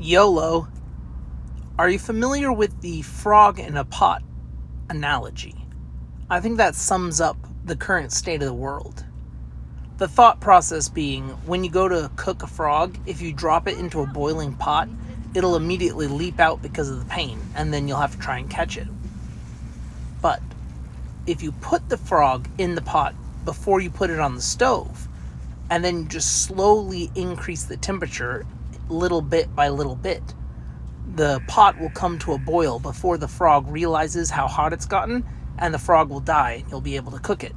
YOLO. Are you familiar with the frog in a pot analogy? I think that sums up the current state of the world. The thought process being, when you go to cook a frog, if you drop it into a boiling pot, it'll immediately leap out because of the pain, and then you'll have to try and catch it. But if you put the frog in the pot before you put it on the stove, and then you just slowly increase the temperature little bit by little bit, the pot will come to a boil before the frog realizes how hot it's gotten, and the frog will die and you'll be able to cook it.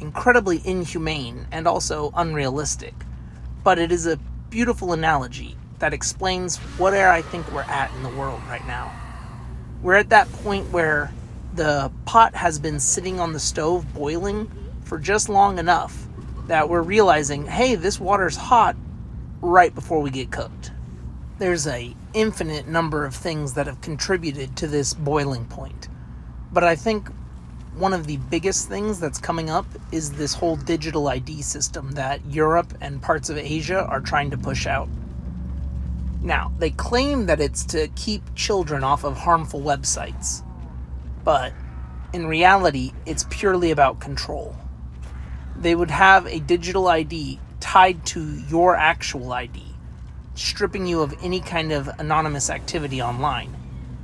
Incredibly inhumane and also unrealistic, but it is a beautiful analogy that explains where I think we're at in the world right now. We're at that point where the pot has been sitting on the stove boiling for just long enough that we're realizing, hey, this water's hot right before we get cooked. There's an infinite number of things that have contributed to this boiling point, but I think one of the biggest things that's coming up is this whole digital ID system that Europe and parts of Asia are trying to push out. Now, they claim that it's to keep children off of harmful websites, but in reality, it's purely about control. They would have a digital ID tied to your actual ID, stripping you of any kind of anonymous activity online.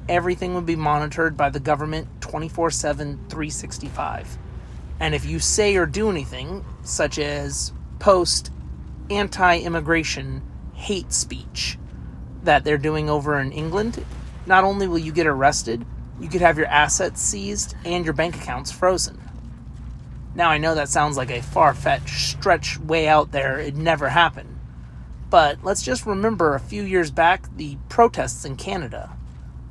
Everything would be monitored by the government 24/7, 365. And if you say or do anything, such as post anti-immigration hate speech that they're doing over in England, not only will you get arrested, you could have your assets seized and your bank accounts frozen. Now, I know that sounds like a far-fetched stretch way out there. It never happened. But let's just remember a few years back, the protests in Canada.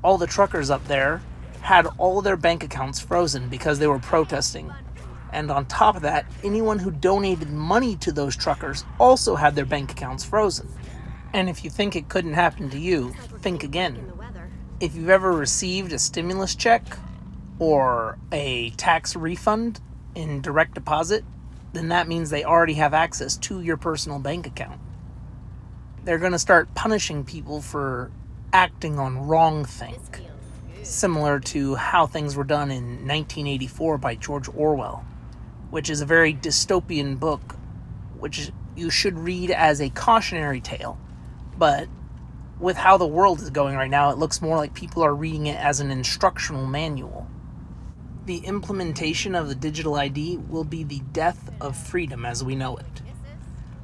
All the truckers up there had all their bank accounts frozen because they were protesting. And on top of that, anyone who donated money to those truckers also had their bank accounts frozen. And if you think it couldn't happen to you, think again. If you've ever received a stimulus check or a tax refund in direct deposit, then that means they already have access to your personal bank account. They're going to start punishing people for acting on wrongthink, similar to how things were done in 1984 by George Orwell, which is a very dystopian book, which you should read as a cautionary tale. But with how the world is going right now, it looks more like people are reading it as an instructional manual. The implementation of the digital ID will be the death of freedom as we know it.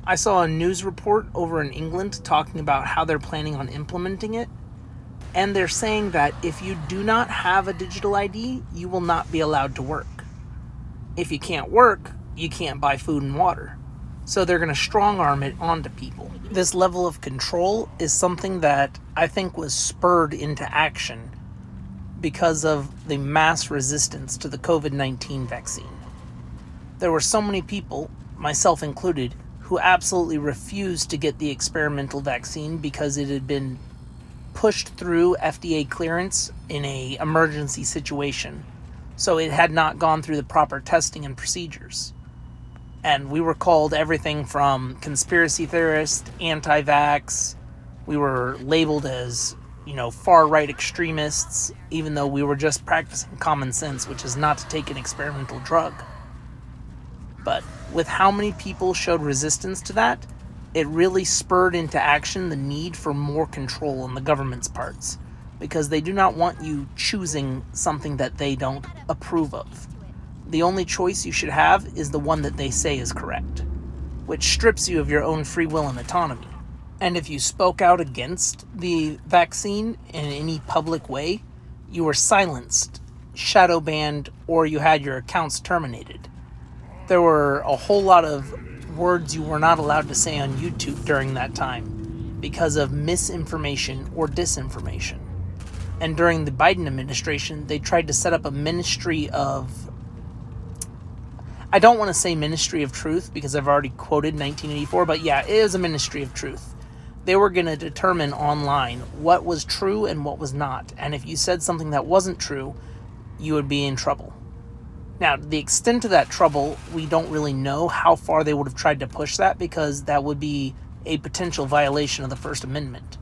I saw a news report over in England talking about how they're planning on implementing it, and they're saying that if you do not have a digital ID, you will not be allowed to work. If you can't work, you can't buy food and water. So they're going to strong-arm it onto people. This level of control is something that I think was spurred into action because of the mass resistance to the COVID-19 vaccine. There were so many people, myself included, who absolutely refused to get the experimental vaccine because it had been pushed through FDA clearance in an emergency situation. So it had not gone through the proper testing and procedures. And we were called everything from conspiracy theorists, anti-vax. We were labeled as, far-right extremists, even though we were just practicing common sense, which is not to take an experimental drug. But with how many people showed resistance to that, it really spurred into action the need for more control on the government's parts, because they do not want you choosing something that they don't approve of. The only choice you should have is the one that they say is correct, which strips you of your own free will and autonomy. And if you spoke out against the vaccine in any public way, you were silenced, shadow banned, or you had your accounts terminated. There were a whole lot of words you were not allowed to say on YouTube during that time because of misinformation or disinformation. And during the Biden administration, they tried to set up a ministry of, I don't want to say ministry of truth because I've already quoted 1984, but yeah, it is a ministry of truth. They were going to determine online what was true and what was not. And if you said something that wasn't true, you would be in trouble. Now, the extent of that trouble, we don't really know how far they would have tried to push that because that would be a potential violation of the First Amendment.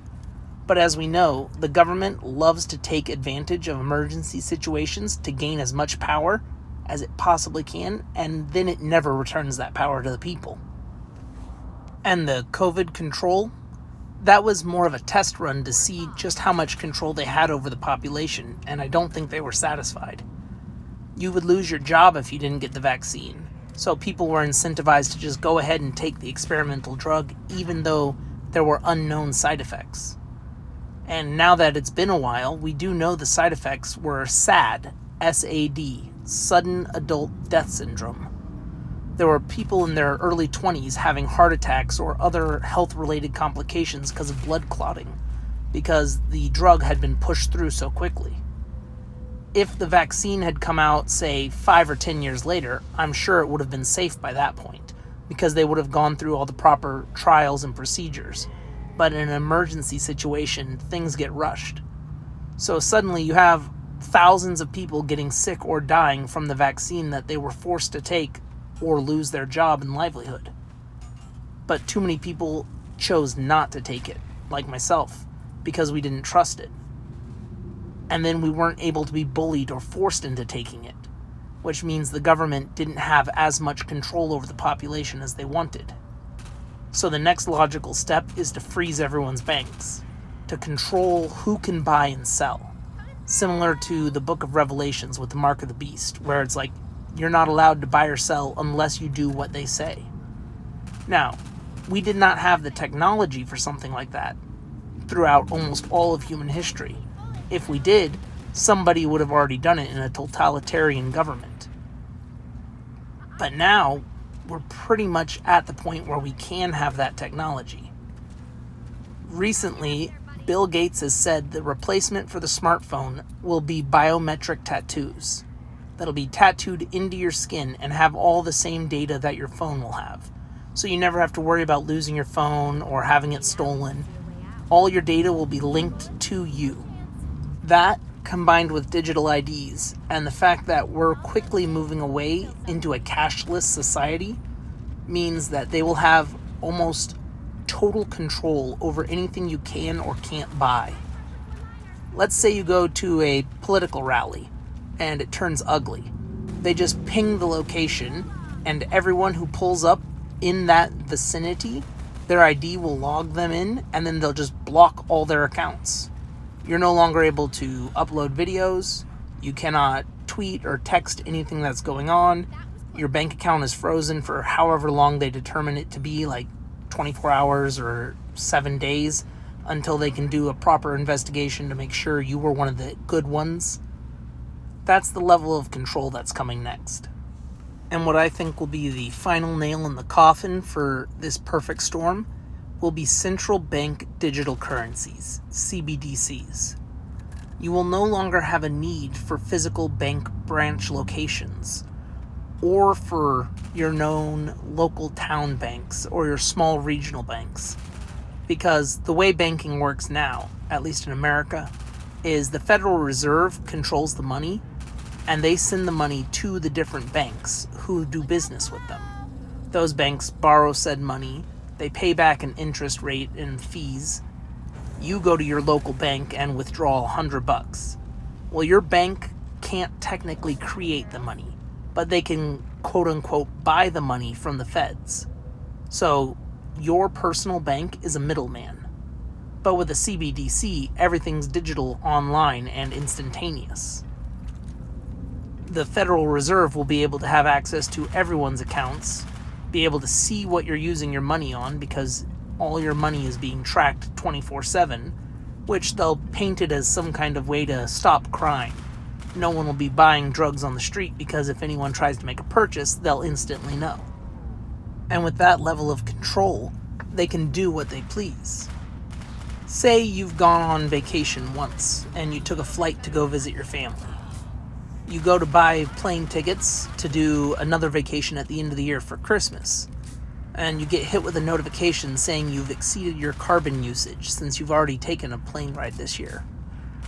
But as we know, the government loves to take advantage of emergency situations to gain as much power as it possibly can, and then it never returns that power to the people. And the COVID control, that was more of a test run to see just how much control they had over the population, and I don't think they were satisfied. You would lose your job if you didn't get the vaccine, so people were incentivized to just go ahead and take the experimental drug even though there were unknown side effects. And now that it's been a while, we do know the side effects were SAD, S-A-D, sudden adult death syndrome. There were people in their early 20s having heart attacks or other health-related complications because of blood clotting, because the drug had been pushed through so quickly. If the vaccine had come out, say, 5 or 10 years later, I'm sure it would have been safe by that point, because they would have gone through all the proper trials and procedures. But in an emergency situation, things get rushed. So suddenly you have thousands of people getting sick or dying from the vaccine that they were forced to take or lose their job and livelihood. But too many people chose not to take it, like myself, because we didn't trust it. And then we weren't able to be bullied or forced into taking it, which means the government didn't have as much control over the population as they wanted. So the next logical step is to freeze everyone's banks, to control who can buy and sell. Similar to the Book of Revelations with the Mark of the Beast, where it's like, you're not allowed to buy or sell unless you do what they say. Now, we did not have the technology for something like that throughout almost all of human history. If we did, somebody would have already done it in a totalitarian government. But now, we're pretty much at the point where we can have that technology. Recently, Bill Gates has said the replacement for the smartphone will be biometric tattoos. That'll be tattooed into your skin and have all the same data that your phone will have. So you never have to worry about losing your phone or having it stolen. All your data will be linked to you. That, combined with digital IDs and the fact that we're quickly moving away into a cashless society, means that they will have almost total control over anything you can or can't buy. Let's say you go to a political rally and it turns ugly. They just ping the location, and everyone who pulls up in that vicinity, their ID will log them in, and then they'll just block all their accounts. You're no longer able to upload videos, you cannot tweet or text anything that's going on, your bank account is frozen for however long they determine it to be, like 24 hours or 7 days, until they can do a proper investigation to make sure you were one of the good ones. That's the level of control that's coming next. And what I think will be the final nail in the coffin for this perfect storm will be central bank digital currencies, CBDCs. You will no longer have a need for physical bank branch locations, or for your known local town banks or your small regional banks. Because the way banking works now, at least in America, is the Federal Reserve controls the money, and they send the money to the different banks who do business with them. Those banks borrow said money, they pay back an interest rate and fees. You go to your local bank and withdraw $100. Well, your bank can't technically create the money, but they can quote-unquote buy the money from the feds. So your personal bank is a middleman. But with a CBDC, everything's digital, online, and instantaneous. The Federal Reserve will be able to have access to everyone's accounts, be able to see what you're using your money on, because all your money is being tracked 24/7, which they'll paint it as some kind of way to stop crime. No one will be buying drugs on the street, because if anyone tries to make a purchase, they'll instantly know. And with that level of control, they can do what they please. Say you've gone on vacation once, and you took a flight to go visit your family. You go to buy plane tickets to do another vacation at the end of the year for Christmas, and you get hit with a notification saying you've exceeded your carbon usage since you've already taken a plane ride this year.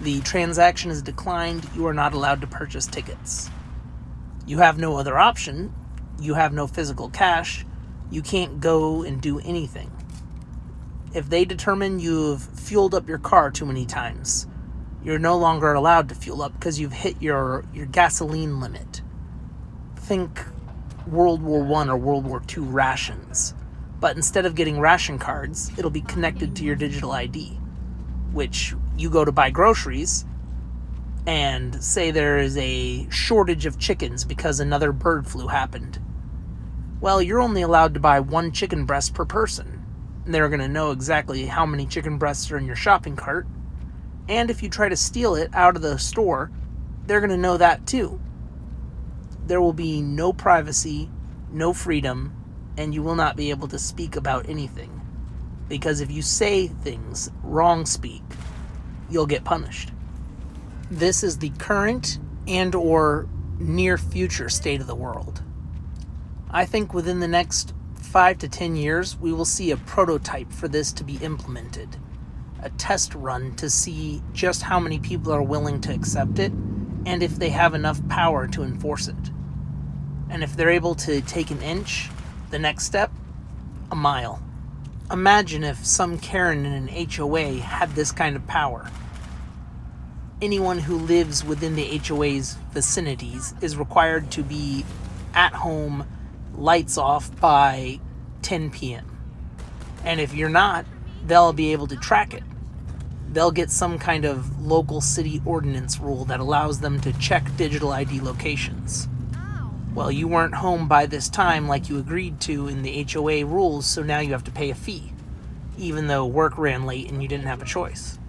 The transaction is declined, you are not allowed to purchase tickets. You have no other option, you have no physical cash, you can't go and do anything. If they determine you've fueled up your car too many times, you're no longer allowed to fuel up because you've hit your gasoline limit. Think World War I or World War II rations. But instead of getting ration cards, it'll be connected to your digital ID, which you go to buy groceries and say there is a shortage of chickens because another bird flu happened. Well, you're only allowed to buy 1 chicken breast per person. And they're going to know exactly how many chicken breasts are in your shopping cart. And if you try to steal it out of the store, they're going to know that too. There will be no privacy, no freedom, and you will not be able to speak about anything. Because if you say things, wrong speak, you'll get punished. This is the current and or near future state of the world. I think within the next 5 to 10 years, we will see a prototype for this to be implemented. A test run to see just how many people are willing to accept it and if they have enough power to enforce it. And if they're able to take an inch, the next step, a mile. Imagine if some Karen in an HOA had this kind of power. Anyone who lives within the HOA's vicinities is required to be at home, lights off by 10 p.m. And if you're not, they'll be able to track it. They'll get some kind of local city ordinance rule that allows them to check digital ID locations. Well, you weren't home by this time like you agreed to in the HOA rules, so now you have to pay a fee, even though work ran late and you didn't have a choice.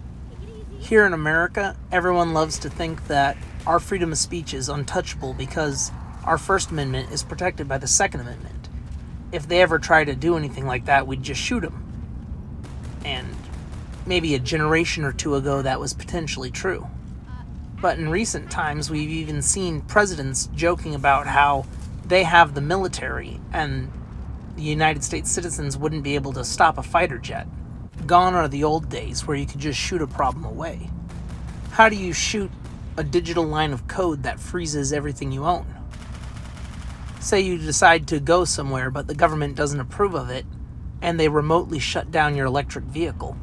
Here in America, everyone loves to think that our freedom of speech is untouchable because our First Amendment is protected by the Second Amendment. If they ever try to do anything like that, we'd just shoot them. And maybe a generation or two ago, that was potentially true. But in recent times, we've even seen presidents joking about how they have the military and the United States citizens wouldn't be able to stop a fighter jet. Gone are the old days where you could just shoot a problem away. How do you shoot a digital line of code that freezes everything you own? Say you decide to go somewhere, but the government doesn't approve of it, and they remotely shut down your electric vehicle.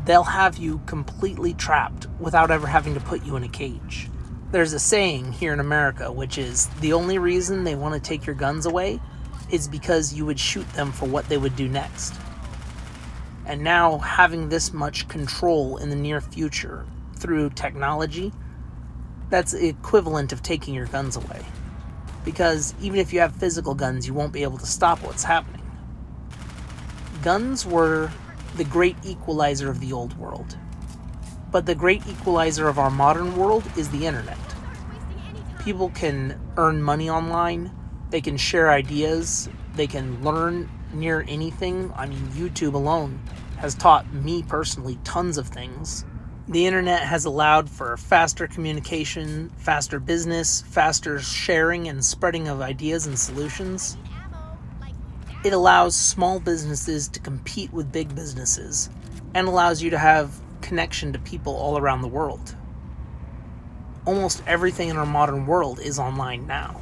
They'll have you completely trapped without ever having to put you in a cage. There's a saying here in America, which is the only reason they want to take your guns away is because you would shoot them for what they would do next. And now, having this much control in the near future through technology, that's the equivalent of taking your guns away. Because even if you have physical guns, you won't be able to stop what's happening. Guns were the great equalizer of the old world. But the great equalizer of our modern world is the internet. People can earn money online, they can share ideas, they can learn near anything. I mean, YouTube alone has taught me personally tons of things. The internet has allowed for faster communication, faster business, faster sharing and spreading of ideas and solutions. It allows small businesses to compete with big businesses and allows you to have connection to people all around the world. Almost everything in our modern world is online now.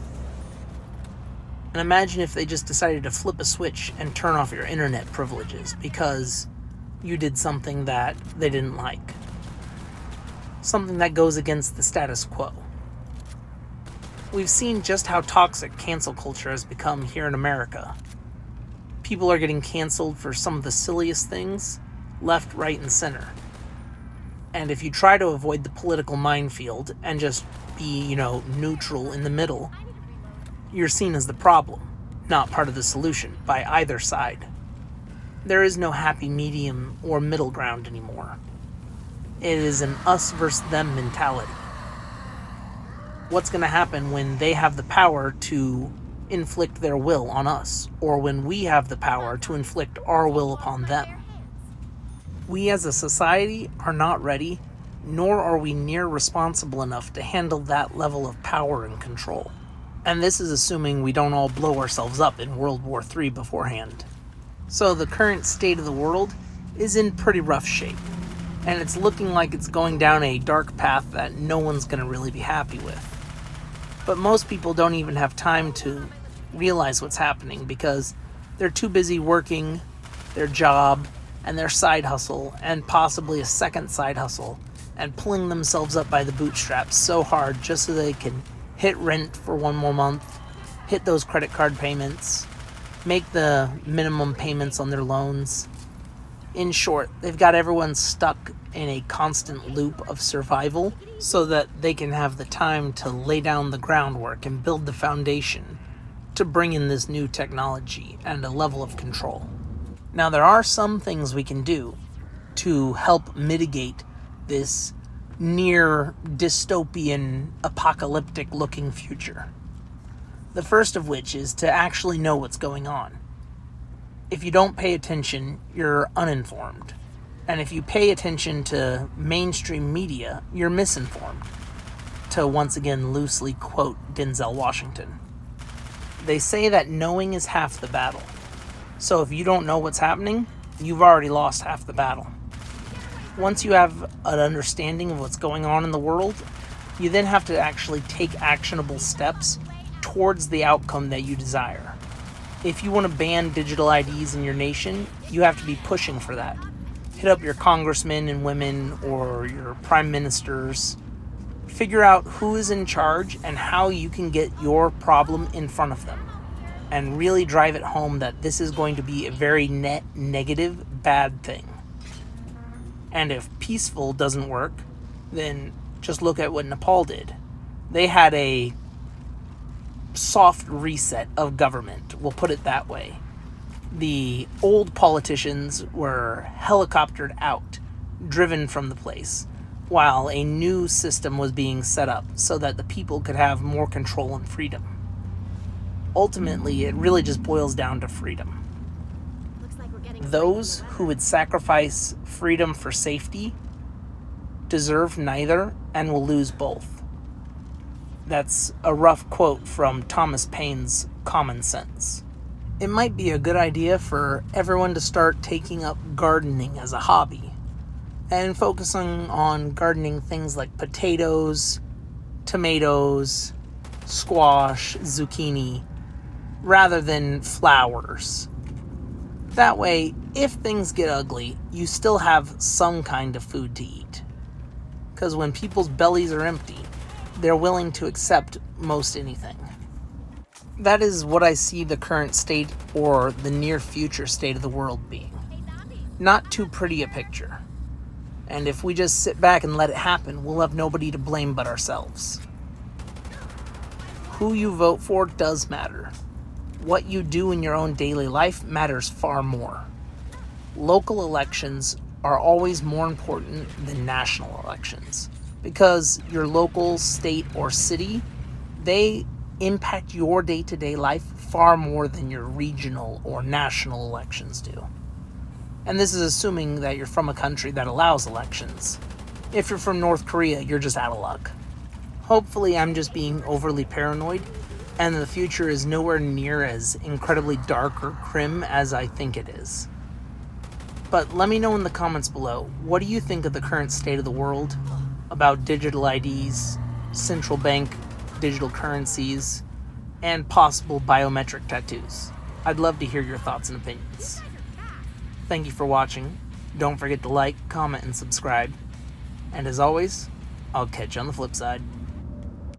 And imagine if they just decided to flip a switch and turn off your internet privileges because you did something that they didn't like. Something that goes against the status quo. We've seen just how toxic cancel culture has become here in America. People are getting canceled for some of the silliest things, left, right, and center. And if you try to avoid the political minefield and just be, neutral in the middle, you're seen as the problem, not part of the solution by either side. There is no happy medium or middle ground anymore. It is an us versus them mentality. What's going to happen when they have the power to inflict their will on us, or when we have the power to inflict our will upon them? We as a society are not ready, nor are we near responsible enough to handle that level of power and control. And this is assuming we don't all blow ourselves up in World War III beforehand. So the current state of the world is in pretty rough shape, and it's looking like it's going down a dark path that no one's going to really be happy with. But most people don't even have time to realize what's happening because They're too busy working their job and their side hustle and possibly a second side hustle and pulling themselves up by the bootstraps so hard just so they can hit rent for one more month, hit those credit card payments, make the minimum payments on their loans. In short, they've got everyone stuck in a constant loop of survival so that they can have the time to lay down the groundwork and build the foundation to bring in this new technology and a level of control. Now, there are some things we can do to help mitigate this near dystopian, apocalyptic looking future. The first of which is to actually know what's going on. If you don't pay attention, you're uninformed. And if you pay attention to mainstream media, you're misinformed. To once again loosely quote Denzel Washington. They say that knowing is half the battle. So if you don't know what's happening, you've already lost half the battle. Once you have an understanding of what's going on in the world, you then have to actually take actionable steps towards the outcome that you desire. If you want to ban digital IDs in your nation, you have to be pushing for that. Hit up your congressmen and women or your prime ministers. Figure out who is in charge and how you can get your problem in front of them. And really drive it home that this is going to be a very net negative, bad thing. And if peaceful doesn't work, then just look at what Nepal did. They had a soft reset of government, we'll put it that way. The old politicians were helicoptered out, driven from the place, while a new system was being set up so that the people could have more control and freedom. Ultimately, it really just boils down to freedom. Those who would sacrifice freedom for safety deserve neither and will lose both. That's a rough quote from Thomas Paine's Common Sense. It might be a good idea for everyone to start taking up gardening as a hobby and focusing on gardening things like potatoes, tomatoes, squash, zucchini, rather than flowers. That way, if things get ugly, you still have some kind of food to eat. Because when people's bellies are empty, they're willing to accept most anything. That is what I see the current state or the near future state of the world being. Not too pretty a picture. And if we just sit back and let it happen, we'll have nobody to blame but ourselves. Who you vote for does matter. What you do in your own daily life matters far more. Local elections are always more important than national elections because your local, state, or city, they impact your day-to-day life far more than your regional or national elections do. And this is assuming that you're from a country that allows elections. If you're from North Korea, you're just out of luck. Hopefully, I'm just being overly paranoid, and the future is nowhere near as incredibly dark or grim as I think it is. But let me know in the comments below, what do you think of the current state of the world? About digital IDs, central bank digital currencies, and possible biometric tattoos? I'd love to hear your thoughts and opinions. Thank you for watching. Don't forget to like, comment, and subscribe. And as always, I'll catch you on the flip side.